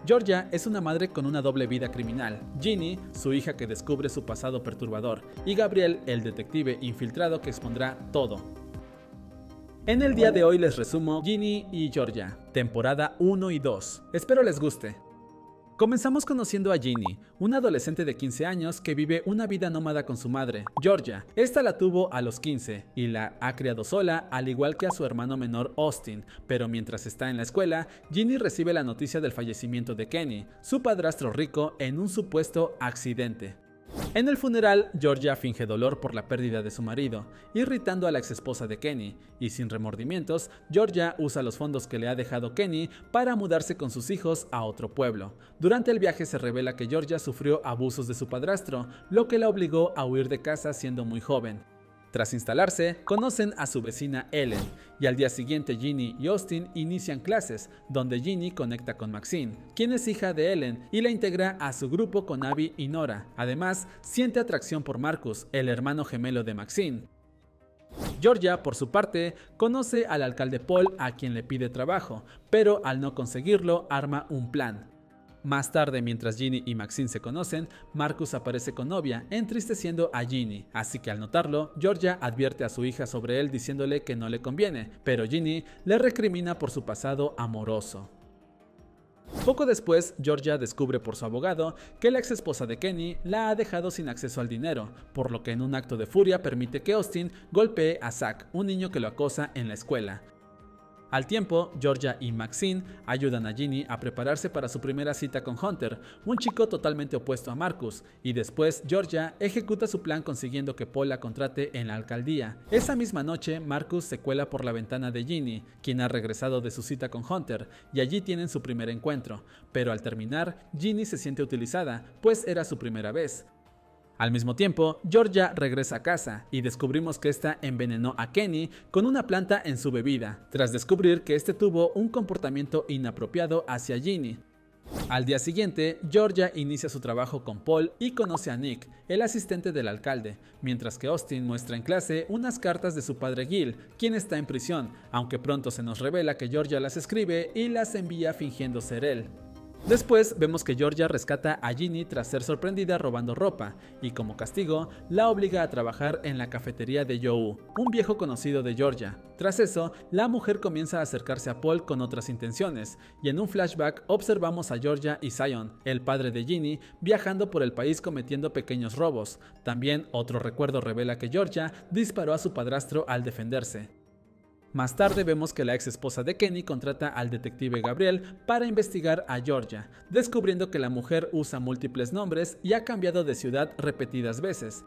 Georgia es una madre con una doble vida criminal, Ginny, su hija que descubre su pasado perturbador, y Gabriel, el detective infiltrado que expondrá todo. En el día de hoy les resumo Ginny y Georgia, temporada 1 y 2. Espero les guste. Comenzamos conociendo a Ginny, una adolescente de 15 años que vive una vida nómada con su madre, Georgia. Esta la tuvo a los 15 y la ha criado sola, al igual que a su hermano menor Austin, pero mientras está en la escuela, Ginny recibe la noticia del fallecimiento de Kenny, su padrastro rico, en un supuesto accidente. En el funeral, Georgia finge dolor por la pérdida de su marido, irritando a la exesposa de Kenny, y sin remordimientos, Georgia usa los fondos que le ha dejado Kenny para mudarse con sus hijos a otro pueblo. Durante el viaje se revela que Georgia sufrió abusos de su padrastro, lo que la obligó a huir de casa siendo muy joven. Tras instalarse, conocen a su vecina Ellen, y al día siguiente Ginny y Austin inician clases, donde Ginny conecta con Maxine, quien es hija de Ellen, y la integra a su grupo con Abby y Nora. Además, siente atracción por Marcus, el hermano gemelo de Maxine. Georgia, por su parte, conoce al alcalde Paul, a quien le pide trabajo, pero al no conseguirlo, arma un plan. Más tarde, mientras Ginny y Maxine se conocen, Marcus aparece con novia, entristeciendo a Ginny, así que al notarlo, Georgia advierte a su hija sobre él diciéndole que no le conviene, pero Ginny le recrimina por su pasado amoroso. Poco después, Georgia descubre por su abogado que la ex esposa de Kenny la ha dejado sin acceso al dinero, por lo que en un acto de furia permite que Austin golpee a Zach, un niño que lo acosa en la escuela. Al tiempo, Georgia y Maxine ayudan a Ginny a prepararse para su primera cita con Hunter, un chico totalmente opuesto a Marcus, y después Georgia ejecuta su plan consiguiendo que Paul la contrate en la alcaldía. Esa misma noche, Marcus se cuela por la ventana de Ginny, quien ha regresado de su cita con Hunter, y allí tienen su primer encuentro, pero al terminar, Ginny se siente utilizada, pues era su primera vez. Al mismo tiempo, Georgia regresa a casa y descubrimos que esta envenenó a Kenny con una planta en su bebida, tras descubrir que este tuvo un comportamiento inapropiado hacia Ginny. Al día siguiente, Georgia inicia su trabajo con Paul y conoce a Nick, el asistente del alcalde, mientras que Austin muestra en clase unas cartas de su padre Gil, quien está en prisión, aunque pronto se nos revela que Georgia las escribe y las envía fingiendo ser él. Después vemos que Georgia rescata a Ginny tras ser sorprendida robando ropa, y como castigo, la obliga a trabajar en la cafetería de Joe, un viejo conocido de Georgia. Tras eso, la mujer comienza a acercarse a Paul con otras intenciones, y en un flashback observamos a Georgia y Zion, el padre de Ginny, viajando por el país cometiendo pequeños robos. También otro recuerdo revela que Georgia disparó a su padrastro al defenderse. Más tarde vemos que la ex esposa de Kenny contrata al detective Gabriel para investigar a Georgia, descubriendo que la mujer usa múltiples nombres y ha cambiado de ciudad repetidas veces.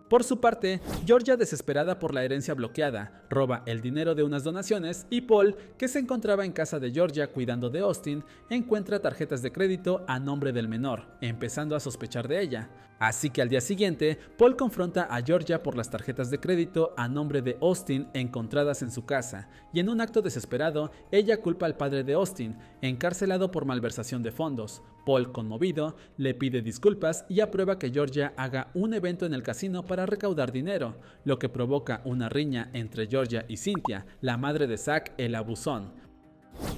Por su parte, Georgia, desesperada por la herencia bloqueada, roba el dinero de unas donaciones y Paul, que se encontraba en casa de Georgia cuidando de Austin, encuentra tarjetas de crédito a nombre del menor, empezando a sospechar de ella. Así que al día siguiente, Paul confronta a Georgia por las tarjetas de crédito a nombre de Austin encontradas en su casa, y en un acto desesperado, ella culpa al padre de Austin, encarcelado por malversación de fondos. Paul, conmovido, le pide disculpas y aprueba que Georgia haga un evento en el casino para recaudar dinero, lo que provoca una riña entre Georgia y Cynthia, la madre de Zach el abusón.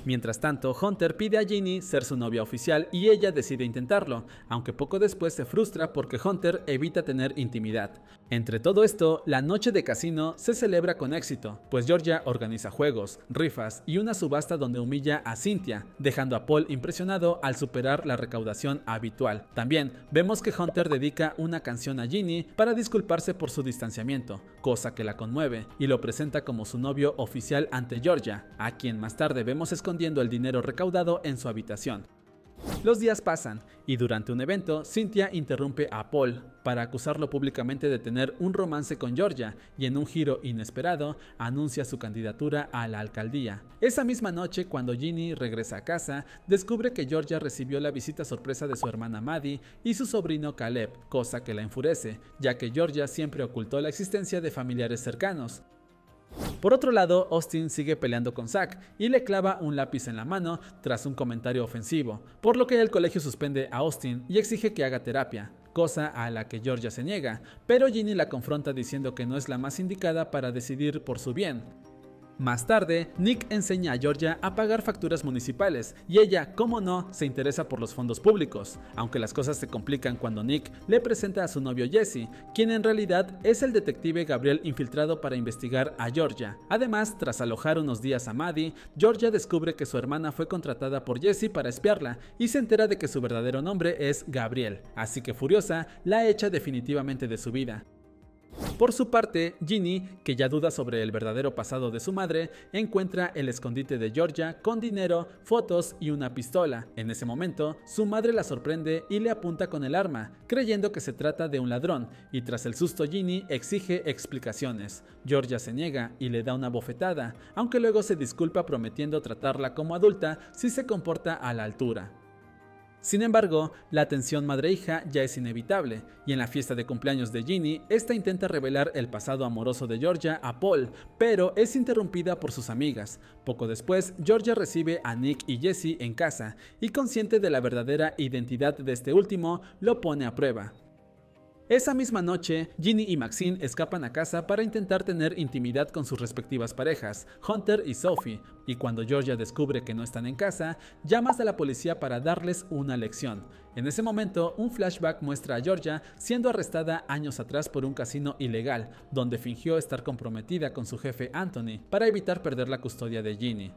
Mientras tanto, Hunter pide a Ginny ser su novia oficial y ella decide intentarlo, aunque poco después se frustra porque Hunter evita tener intimidad. Entre todo esto, la noche de casino se celebra con éxito, pues Georgia organiza juegos, rifas y una subasta donde humilla a Cynthia, dejando a Paul impresionado al superar la recaudación habitual. También vemos que Hunter dedica una canción a Ginny para disculparse por su distanciamiento, cosa que la conmueve, y lo presenta como su novio oficial ante Georgia, a quien más tarde vemos escondiendo el dinero recaudado en su habitación. Los días pasan y durante un evento, Cynthia interrumpe a Paul para acusarlo públicamente de tener un romance con Georgia y en un giro inesperado anuncia su candidatura a la alcaldía. Esa misma noche, cuando Ginny regresa a casa, descubre que Georgia recibió la visita sorpresa de su hermana Maddie y su sobrino Caleb, cosa que la enfurece, ya que Georgia siempre ocultó la existencia de familiares cercanos. Por otro lado, Austin sigue peleando con Zach y le clava un lápiz en la mano tras un comentario ofensivo, por lo que el colegio suspende a Austin y exige que haga terapia, cosa a la que Georgia se niega, pero Ginny la confronta diciendo que no es la más indicada para decidir por su bien. Más tarde, Nick enseña a Georgia a pagar facturas municipales y ella, como no, se interesa por los fondos públicos, aunque las cosas se complican cuando Nick le presenta a su novio Jesse, quien en realidad es el detective Gabriel infiltrado para investigar a Georgia. Además, tras alojar unos días a Maddie, Georgia descubre que su hermana fue contratada por Jesse para espiarla y se entera de que su verdadero nombre es Gabriel, así que furiosa, la echa definitivamente de su vida. Por su parte, Ginny, que ya duda sobre el verdadero pasado de su madre, encuentra el escondite de Georgia con dinero, fotos y una pistola. En ese momento, su madre la sorprende y le apunta con el arma, creyendo que se trata de un ladrón, y tras el susto Ginny exige explicaciones. Georgia se niega y le da una bofetada, aunque luego se disculpa prometiendo tratarla como adulta si se comporta a la altura. Sin embargo, la tensión madre-hija ya es inevitable, y en la fiesta de cumpleaños de Ginny, esta intenta revelar el pasado amoroso de Georgia a Paul, pero es interrumpida por sus amigas. Poco después, Georgia recibe a Nick y Jesse en casa, y consciente de la verdadera identidad de este último, lo pone a prueba. Esa misma noche, Ginny y Maxine escapan a casa para intentar tener intimidad con sus respectivas parejas, Hunter y Sophie, y cuando Georgia descubre que no están en casa, llama a la policía para darles una lección. En ese momento, un flashback muestra a Georgia siendo arrestada años atrás por un casino ilegal, donde fingió estar comprometida con su jefe Anthony para evitar perder la custodia de Ginny.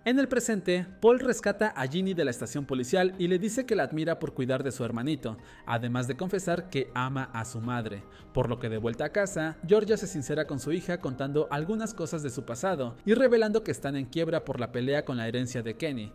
En el presente, Paul rescata a Ginny de la estación policial y le dice que la admira por cuidar de su hermanito, además de confesar que ama a su madre, por lo que de vuelta a casa, Georgia se sincera con su hija contando algunas cosas de su pasado y revelando que están en quiebra por la pelea con la herencia de Kenny.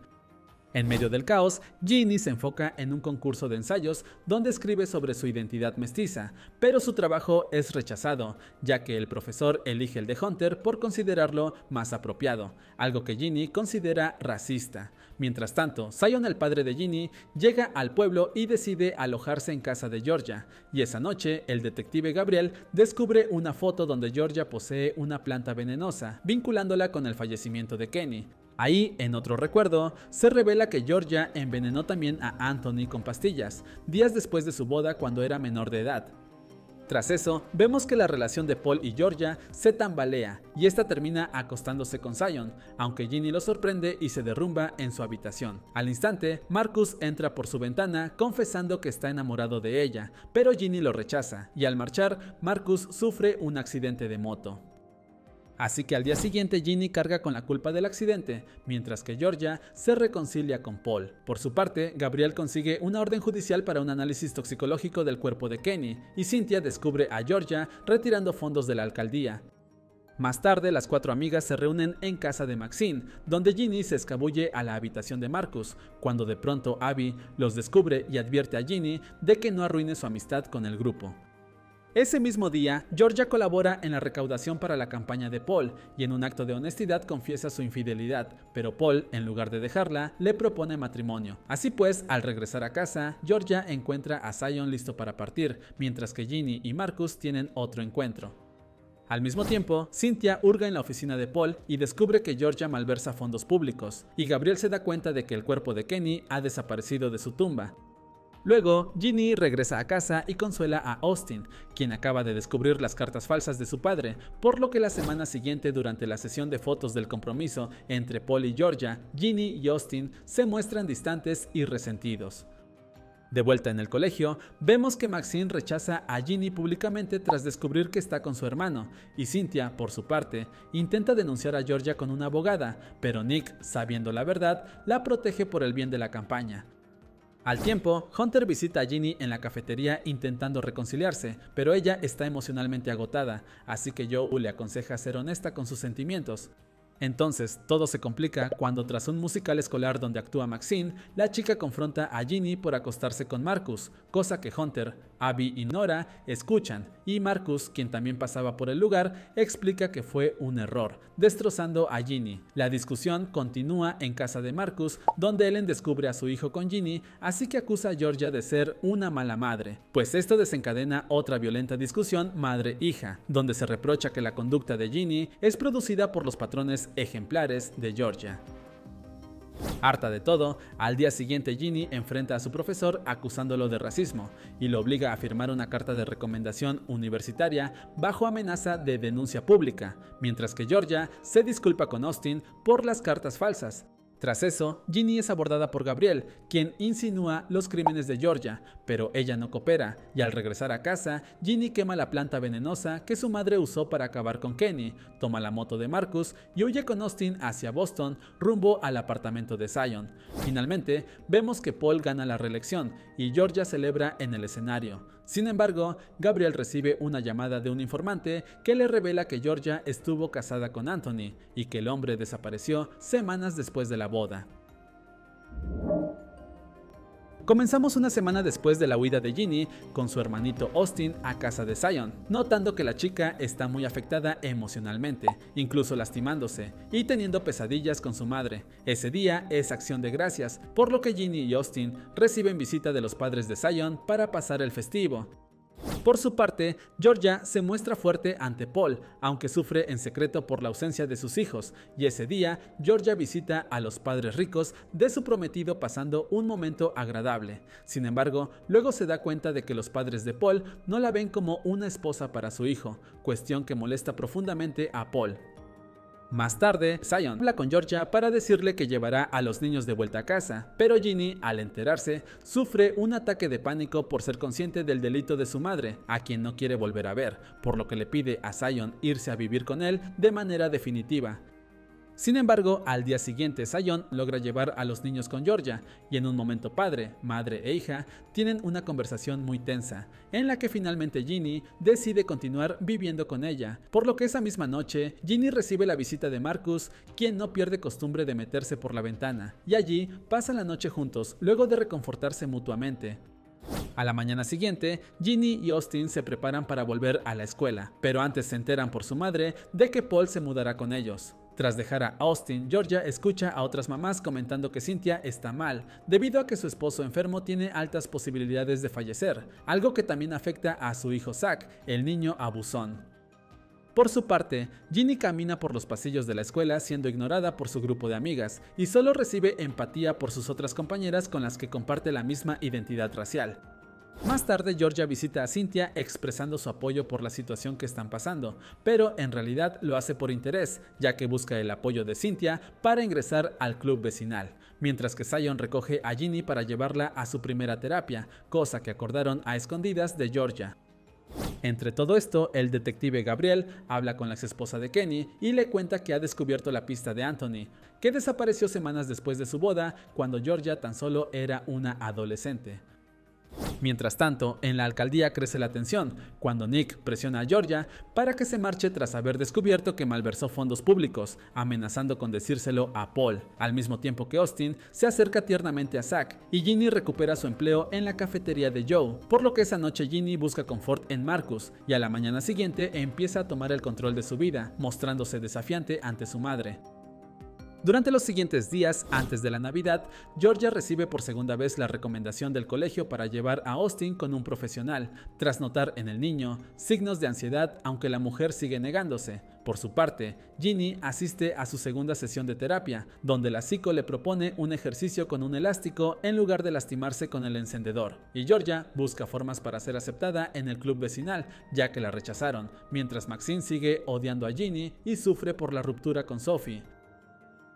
En medio del caos, Ginny se enfoca en un concurso de ensayos donde escribe sobre su identidad mestiza, pero su trabajo es rechazado, ya que el profesor elige el de Hunter por considerarlo más apropiado, algo que Ginny considera racista. Mientras tanto, Zion, el padre de Ginny, llega al pueblo y decide alojarse en casa de Georgia, y esa noche el detective Gabriel descubre una foto donde Georgia posee una planta venenosa, vinculándola con el fallecimiento de Kenny. Ahí, en otro recuerdo, se revela que Georgia envenenó también a Anthony con pastillas, días después de su boda cuando era menor de edad. Tras eso, vemos que la relación de Paul y Georgia se tambalea, y esta termina acostándose con Zion, aunque Ginny lo sorprende y se derrumba en su habitación. Al instante, Marcus entra por su ventana confesando que está enamorado de ella, pero Ginny lo rechaza, y al marchar, Marcus sufre un accidente de moto. Así que al día siguiente Ginny carga con la culpa del accidente, mientras que Georgia se reconcilia con Paul. Por su parte, Gabriel consigue una orden judicial para un análisis toxicológico del cuerpo de Kenny, y Cynthia descubre a Georgia retirando fondos de la alcaldía. Más tarde, las cuatro amigas se reúnen en casa de Maxine, donde Ginny se escabulle a la habitación de Marcus, cuando de pronto Abby los descubre y advierte a Ginny de que no arruine su amistad con el grupo. Ese mismo día, Georgia colabora en la recaudación para la campaña de Paul y en un acto de honestidad confiesa su infidelidad, pero Paul, en lugar de dejarla, le propone matrimonio. Así pues, al regresar a casa, Georgia encuentra a Zion listo para partir, mientras que Ginny y Marcus tienen otro encuentro. Al mismo tiempo, Cynthia hurga en la oficina de Paul y descubre que Georgia malversa fondos públicos, y Gabriel se da cuenta de que el cuerpo de Kenny ha desaparecido de su tumba. Luego, Ginny regresa a casa y consuela a Austin, quien acaba de descubrir las cartas falsas de su padre, por lo que la semana siguiente, durante la sesión de fotos del compromiso entre Paul y Georgia, Ginny y Austin se muestran distantes y resentidos. De vuelta en el colegio, vemos que Maxine rechaza a Ginny públicamente tras descubrir que está con su hermano, y Cynthia, por su parte, intenta denunciar a Georgia con una abogada, pero Nick, sabiendo la verdad, la protege por el bien de la campaña. Al tiempo, Hunter visita a Ginny en la cafetería intentando reconciliarse, pero ella está emocionalmente agotada, así que Joe le aconseja ser honesta con sus sentimientos. Entonces, todo se complica cuando tras un musical escolar donde actúa Maxine, la chica confronta a Ginny por acostarse con Marcus, cosa que Hunter, Abby y Nora escuchan, y Marcus, quien también pasaba por el lugar, explica que fue un error, destrozando a Ginny. La discusión continúa en casa de Marcus, donde Ellen descubre a su hijo con Ginny, así que acusa a Georgia de ser una mala madre, pues esto desencadena otra violenta discusión madre-hija, donde se reprocha que la conducta de Ginny es producida por los patrones ejemplares de Georgia. Harta de todo, al día siguiente Ginny enfrenta a su profesor acusándolo de racismo y lo obliga a firmar una carta de recomendación universitaria bajo amenaza de denuncia pública, mientras que Georgia se disculpa con Austin por las cartas falsas. Tras eso, Ginny es abordada por Gabriel, quien insinúa los crímenes de Georgia, pero ella no coopera, y al regresar a casa, Ginny quema la planta venenosa que su madre usó para acabar con Kenny, toma la moto de Marcus y huye con Austin hacia Boston rumbo al apartamento de Zion. Finalmente, vemos que Paul gana la reelección y Georgia celebra en el escenario. Sin embargo, Gabriel recibe una llamada de un informante que le revela que Georgia estuvo casada con Anthony y que el hombre desapareció semanas después de la boda. Comenzamos una semana después de la huida de Ginny con su hermanito Austin a casa de Zion, notando que la chica está muy afectada emocionalmente, incluso lastimándose y teniendo pesadillas con su madre. Ese día es Acción de Gracias, por lo que Ginny y Austin reciben visita de los padres de Zion para pasar el festivo. Por su parte, Georgia se muestra fuerte ante Paul, aunque sufre en secreto por la ausencia de sus hijos, y ese día Georgia visita a los padres ricos de su prometido pasando un momento agradable. Sin embargo, luego se da cuenta de que los padres de Paul no la ven como una esposa para su hijo, cuestión que molesta profundamente a Paul. Más tarde, Zion habla con Georgia para decirle que llevará a los niños de vuelta a casa, pero Ginny, al enterarse, sufre un ataque de pánico por ser consciente del delito de su madre, a quien no quiere volver a ver, por lo que le pide a Zion irse a vivir con él de manera definitiva. Sin embargo, al día siguiente Zion logra llevar a los niños con Georgia y en un momento padre, madre e hija tienen una conversación muy tensa, en la que finalmente Ginny decide continuar viviendo con ella, por lo que esa misma noche Ginny recibe la visita de Marcus, quien no pierde costumbre de meterse por la ventana, y allí pasan la noche juntos luego de reconfortarse mutuamente. A la mañana siguiente, Ginny y Austin se preparan para volver a la escuela, pero antes se enteran por su madre de que Paul se mudará con ellos. Tras dejar a Austin, Georgia escucha a otras mamás comentando que Cynthia está mal, debido a que su esposo enfermo tiene altas posibilidades de fallecer, algo que también afecta a su hijo Zach, el niño abusón. Por su parte, Ginny camina por los pasillos de la escuela siendo ignorada por su grupo de amigas y solo recibe empatía por sus otras compañeras con las que comparte la misma identidad racial. Más tarde, Georgia visita a Cynthia expresando su apoyo por la situación que están pasando, pero en realidad lo hace por interés, ya que busca el apoyo de Cynthia para ingresar al club vecinal, mientras que Zion recoge a Ginny para llevarla a su primera terapia, cosa que acordaron a escondidas de Georgia. Entre todo esto, el detective Gabriel habla con la exesposa de Kenny y le cuenta que ha descubierto la pista de Anthony, que desapareció semanas después de su boda, cuando Georgia tan solo era una adolescente. Mientras tanto, en la alcaldía crece la tensión, cuando Nick presiona a Georgia para que se marche tras haber descubierto que malversó fondos públicos, amenazando con decírselo a Paul, al mismo tiempo que Austin se acerca tiernamente a Zach y Ginny recupera su empleo en la cafetería de Joe, por lo que esa noche Ginny busca confort en Marcus y a la mañana siguiente empieza a tomar el control de su vida, mostrándose desafiante ante su madre. Durante los siguientes días, antes de la Navidad, Georgia recibe por segunda vez la recomendación del colegio para llevar a Austin con un profesional, tras notar en el niño signos de ansiedad, aunque la mujer sigue negándose. Por su parte, Ginny asiste a su segunda sesión de terapia, donde la psico le propone un ejercicio con un elástico en lugar de lastimarse con el encendedor, y Georgia busca formas para ser aceptada en el club vecinal, ya que la rechazaron, mientras Maxine sigue odiando a Ginny y sufre por la ruptura con Sophie.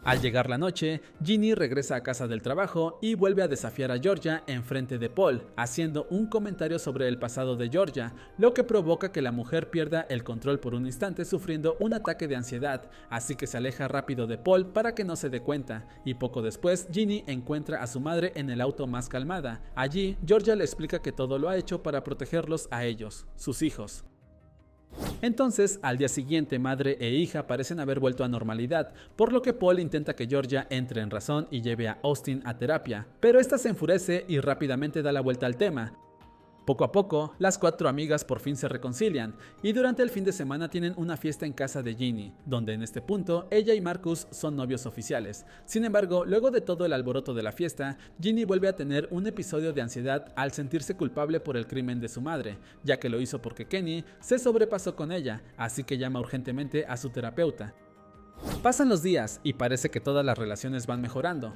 Al llegar la noche, Ginny regresa a casa del trabajo y vuelve a desafiar a Georgia en frente de Paul, haciendo un comentario sobre el pasado de Georgia, lo que provoca que la mujer pierda el control por un instante sufriendo un ataque de ansiedad, así que se aleja rápido de Paul para que no se dé cuenta, y poco después Ginny encuentra a su madre en el auto más calmada. Allí, Georgia le explica que todo lo ha hecho para protegerlos a ellos, sus hijos. Entonces, al día siguiente, madre e hija parecen haber vuelto a normalidad, por lo que Paul intenta que Georgia entre en razón y lleve a Austin a terapia, pero esta se enfurece y rápidamente da la vuelta al tema. Poco a poco, las cuatro amigas por fin se reconcilian, y durante el fin de semana tienen una fiesta en casa de Ginny, donde en este punto ella y Marcus son novios oficiales. Sin embargo, luego de todo el alboroto de la fiesta, Ginny vuelve a tener un episodio de ansiedad al sentirse culpable por el crimen de su madre, ya que lo hizo porque Kenny se sobrepasó con ella, así que llama urgentemente a su terapeuta. Pasan los días y parece que todas las relaciones van mejorando.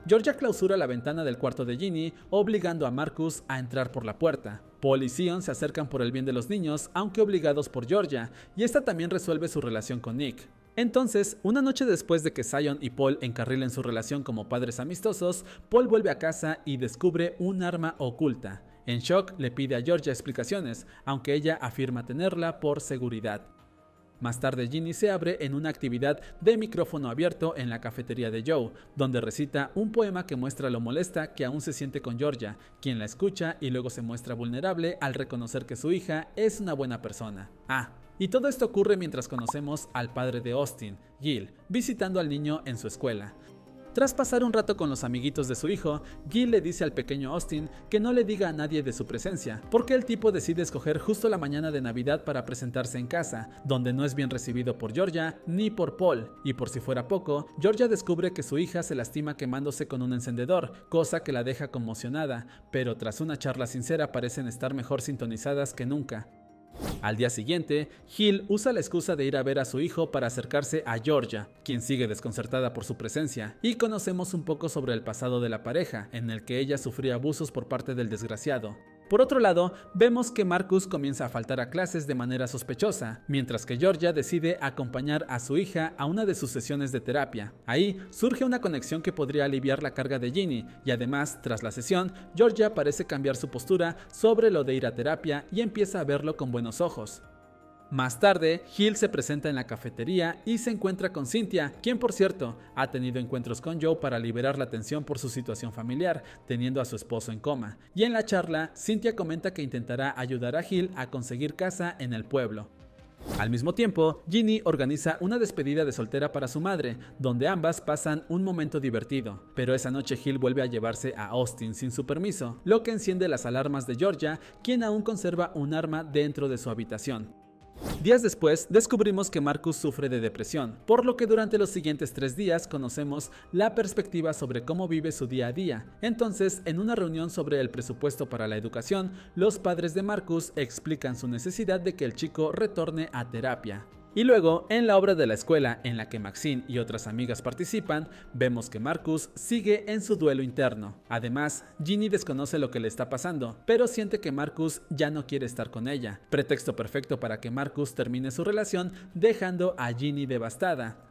Georgia clausura la ventana del cuarto de Ginny, obligando a Marcus a entrar por la puerta. Paul y Zion se acercan por el bien de los niños, aunque obligados por Georgia, y esta también resuelve su relación con Nick. Entonces, una noche después de que Zion y Paul encarrilen su relación como padres amistosos, Paul vuelve a casa y descubre un arma oculta. En shock, le pide a Georgia explicaciones, aunque ella afirma tenerla por seguridad. Más tarde, Ginny se abre en una actividad de micrófono abierto en la cafetería de Joe, donde recita un poema que muestra lo molesta que aún se siente con Georgia, quien la escucha y luego se muestra vulnerable al reconocer que su hija es una buena persona. Y todo esto ocurre mientras conocemos al padre de Austin, Gil, visitando al niño en su escuela. Tras pasar un rato con los amiguitos de su hijo, Gil le dice al pequeño Austin que no le diga a nadie de su presencia, porque el tipo decide escoger justo la mañana de Navidad para presentarse en casa, donde no es bien recibido por Georgia ni por Paul, y por si fuera poco, Georgia descubre que su hija se lastima quemándose con un encendedor, cosa que la deja conmocionada, pero tras una charla sincera parecen estar mejor sintonizadas que nunca. Al día siguiente, Gil usa la excusa de ir a ver a su hijo para acercarse a Georgia, quien sigue desconcertada por su presencia, y conocemos un poco sobre el pasado de la pareja, en el que ella sufría abusos por parte del desgraciado. Por otro lado, vemos que Marcus comienza a faltar a clases de manera sospechosa, mientras que Georgia decide acompañar a su hija a una de sus sesiones de terapia. Ahí surge una conexión que podría aliviar la carga de Ginny, y además, tras la sesión, Georgia parece cambiar su postura sobre lo de ir a terapia y empieza a verlo con buenos ojos. Más tarde, Gil se presenta en la cafetería y se encuentra con Cynthia, quien por cierto ha tenido encuentros con Joe para liberar la tensión por su situación familiar, teniendo a su esposo en coma. Y en la charla, Cynthia comenta que intentará ayudar a Gil a conseguir casa en el pueblo. Al mismo tiempo, Ginny organiza una despedida de soltera para su madre, donde ambas pasan un momento divertido, pero esa noche Gil vuelve a llevarse a Austin sin su permiso, lo que enciende las alarmas de Georgia, quien aún conserva un arma dentro de su habitación. Días después, descubrimos que Marcus sufre de depresión, por lo que durante los siguientes 3 días conocemos la perspectiva sobre cómo vive su día a día. Entonces, en una reunión sobre el presupuesto para la educación, los padres de Marcus explican su necesidad de que el chico retorne a terapia. Y luego, en la obra de la escuela en la que Maxine y otras amigas participan, vemos que Marcus sigue en su duelo interno. Además, Ginny desconoce lo que le está pasando, pero siente que Marcus ya no quiere estar con ella. Pretexto perfecto para que Marcus termine su relación, dejando a Ginny devastada.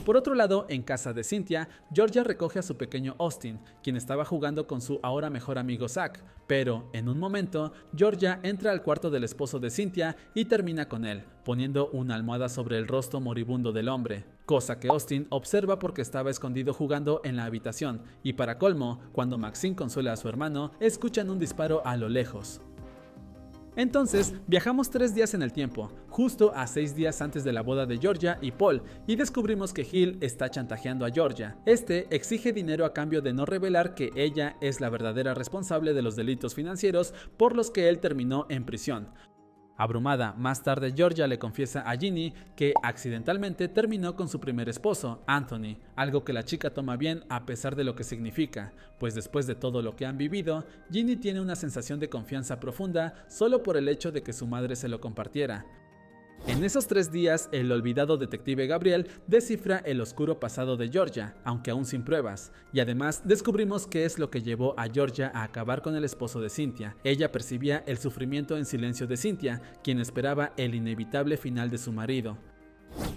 Por otro lado, en casa de Cynthia, Georgia recoge a su pequeño Austin, quien estaba jugando con su ahora mejor amigo Zach, pero en un momento, Georgia entra al cuarto del esposo de Cynthia y termina con él, poniendo una almohada sobre el rostro moribundo del hombre, cosa que Austin observa porque estaba escondido jugando en la habitación, y para colmo, cuando Maxine consuela a su hermano, escuchan un disparo a lo lejos. Entonces, viajamos 3 días en el tiempo, justo a 6 días antes de la boda de Georgia y Paul, y descubrimos que Gil está chantajeando a Georgia. Este exige dinero a cambio de no revelar que ella es la verdadera responsable de los delitos financieros por los que él terminó en prisión. Abrumada, más tarde Georgia le confiesa a Ginny que accidentalmente terminó con su primer esposo, Anthony, algo que la chica toma bien a pesar de lo que significa, pues después de todo lo que han vivido, Ginny tiene una sensación de confianza profunda solo por el hecho de que su madre se lo compartiera. En esos 3 días, el olvidado detective Gabriel descifra el oscuro pasado de Georgia, aunque aún sin pruebas, y además descubrimos qué es lo que llevó a Georgia a acabar con el esposo de Cynthia. Ella percibía el sufrimiento en silencio de Cynthia, quien esperaba el inevitable final de su marido.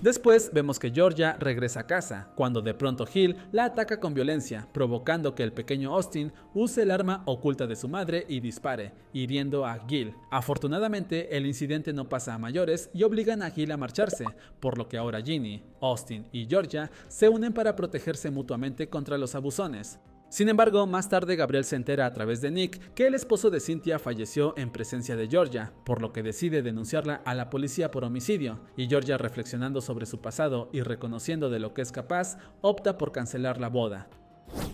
Después vemos que Georgia regresa a casa, cuando de pronto Gil la ataca con violencia, provocando que el pequeño Austin use el arma oculta de su madre y dispare, hiriendo a Gil. Afortunadamente, el incidente no pasa a mayores y obligan a Gil a marcharse, por lo que ahora Ginny, Austin y Georgia se unen para protegerse mutuamente contra los abusones. Sin embargo, más tarde Gabriel se entera a través de Nick que el esposo de Cynthia falleció en presencia de Georgia, por lo que decide denunciarla a la policía por homicidio, y Georgia, reflexionando sobre su pasado y reconociendo de lo que es capaz, opta por cancelar la boda.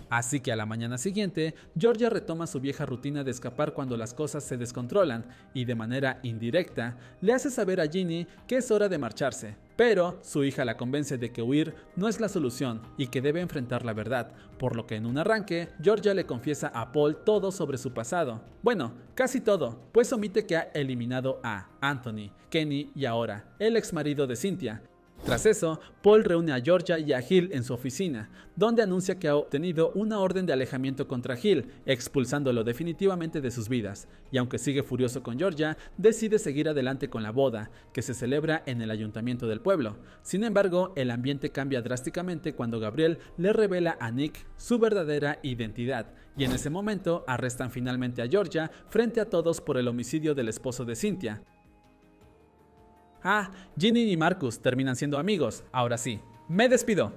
Así que a la mañana siguiente, Georgia retoma su vieja rutina de escapar cuando las cosas se descontrolan y de manera indirecta le hace saber a Ginny que es hora de marcharse. Pero su hija la convence de que huir no es la solución y que debe enfrentar la verdad, por lo que en un arranque, Georgia le confiesa a Paul todo sobre su pasado. Bueno, casi todo, pues omite que ha eliminado a Anthony, Kenny y ahora el ex marido de Cynthia. Tras eso, Paul reúne a Georgia y a Hill en su oficina, donde anuncia que ha obtenido una orden de alejamiento contra Hill, expulsándolo definitivamente de sus vidas, y aunque sigue furioso con Georgia, decide seguir adelante con la boda, que se celebra en el ayuntamiento del pueblo. Sin embargo, el ambiente cambia drásticamente cuando Gabriel le revela a Nick su verdadera identidad, y en ese momento arrestan finalmente a Georgia frente a todos por el homicidio del esposo de Cynthia. Ginny y Marcus terminan siendo amigos. Ahora sí, me despido.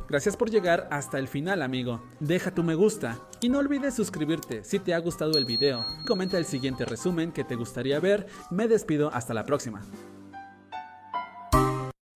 Gracias por llegar hasta el final, amigo. Deja tu me gusta y no olvides suscribirte si te ha gustado el video. Comenta el siguiente resumen que te gustaría ver. Me despido, hasta la próxima.